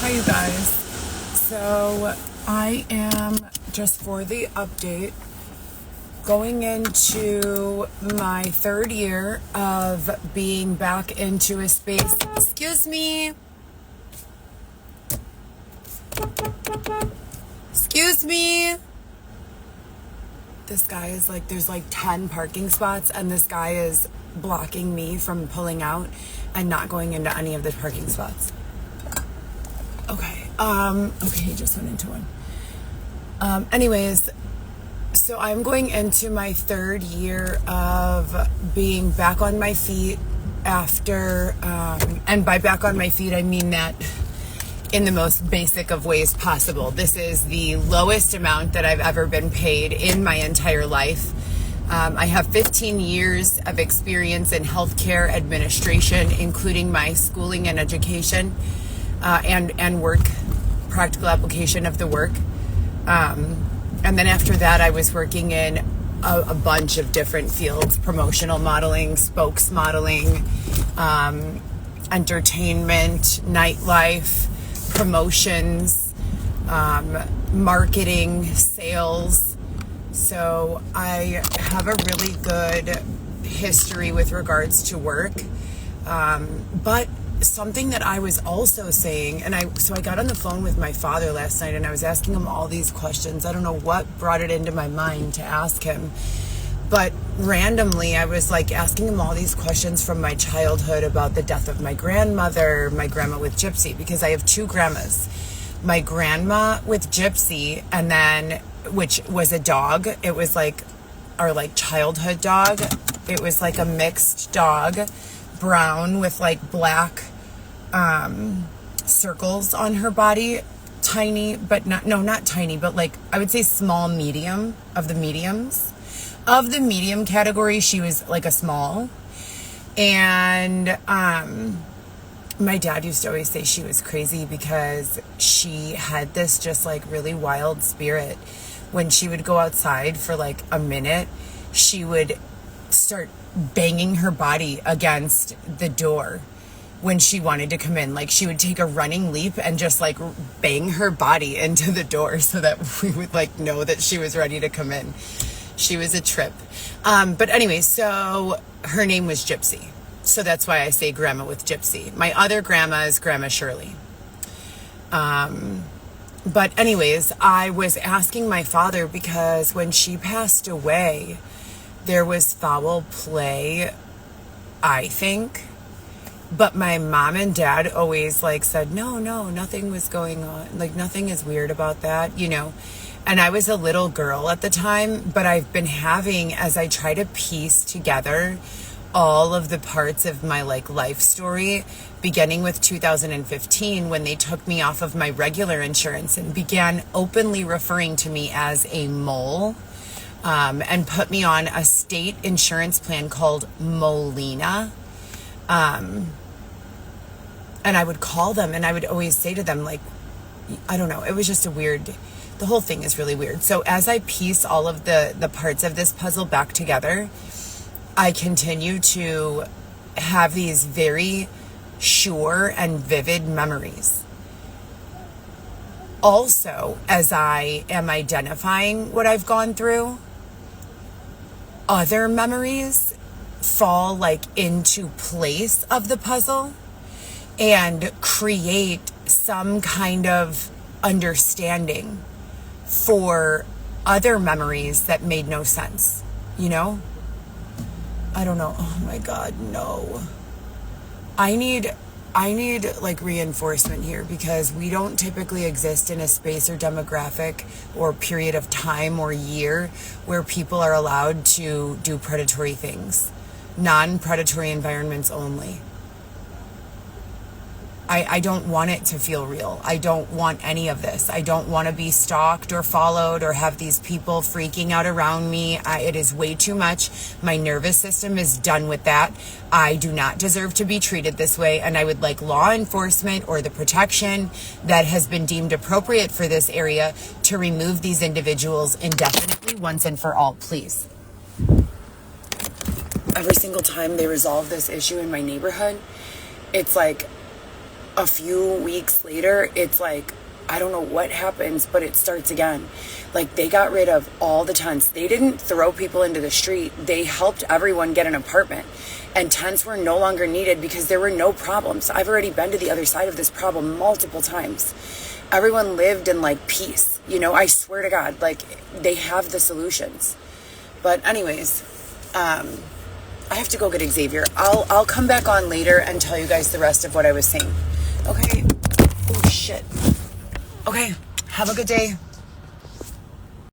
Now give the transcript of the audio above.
Hi, you guys. So I am, just for the update, going into my third year of being back into a space. Excuse me. Excuse me. This guy is like, there's like 10 parking spots, and this guy is blocking me from pulling out and not going into any of the parking spots. Okay, he just went into one. Anyways, so I'm going into my third year of being back on my feet after, and by back on my feet, I mean that in the most basic of ways possible. This is the lowest amount that I've ever been paid in my entire life. I have 15 years of experience in healthcare administration, including my schooling and education, and work, practical application of the work. And then after that, I was working in a bunch of different fields: promotional modeling, spokes modeling, entertainment, nightlife, promotions, marketing, sales. So I have a really good history with regards to work. But something that I was also saying, so I got on the phone with my father last night, and I was asking him all these questions. I don't know what brought it into my mind to ask him, but randomly I was like asking him all these questions from my childhood about the death of my grandmother, my grandma with Gypsy, because I have two grandmas. My grandma with Gypsy, and then, which was a dog. It was like our like childhood dog. It was like a mixed dog, brown with like black circles on her body, tiny, but not tiny, but like I would say small, medium, of the mediums. Of the medium category, she was like a small. And my dad used to always say she was crazy because she had this just like really wild spirit. When she would go outside for like a minute, she would start banging her body against the door when she wanted to come in. Like she would take a running leap and just like bang her body into the door so that we would like know that she was ready to come in. She was a trip. But anyway, so her name was Gypsy. So that's why I say grandma with Gypsy. My other grandma is Grandma Shirley. But anyways, I was asking my father because when she passed away, there was foul play, I think. But my mom and dad always like said, no, nothing was going on. Like nothing is weird about that, you know. And I was a little girl at the time, but I've been having, as I try to piece together all of the parts of my like life story, beginning with 2015 when they took me off of my regular insurance and began openly referring to me as a mole, and put me on a state insurance plan called Molina. And I would call them and I would always say to them, like, I don't know, it was just the whole thing is really weird. So as I piece all of the parts of this puzzle back together, I continue to have these very sure and vivid memories. Also, as I am identifying what I've gone through, other memories fall like into place of the puzzle and create some kind of understanding for other memories that made no sense, you know? I don't know. Oh my God, no. I need like reinforcement here because we don't typically exist in a space or demographic or period of time or year where people are allowed to do predatory things. Non-predatory environments only. I don't want it to feel real. I don't want any of this. I don't want to be stalked or followed or have these people freaking out around me. It is way too much. My nervous system is done with that. I do not deserve to be treated this way, and I would like law enforcement or the protection that has been deemed appropriate for this area to remove these individuals indefinitely once and for all, please. Every single time they resolve this issue in my neighborhood, it's like a few weeks later, it's like, I don't know what happens, but it starts again. Like, they got rid of all the tents. They didn't throw people into the street. They helped everyone get an apartment. And tents were no longer needed because there were no problems. I've already been to the other side of this problem multiple times. Everyone lived in, like, peace. You know, I swear to God, like, they have the solutions. But anyways, I have to go get Xavier. I'll come back on later and tell you guys the rest of what I was saying. Okay? Oh, shit. Okay. Have a good day.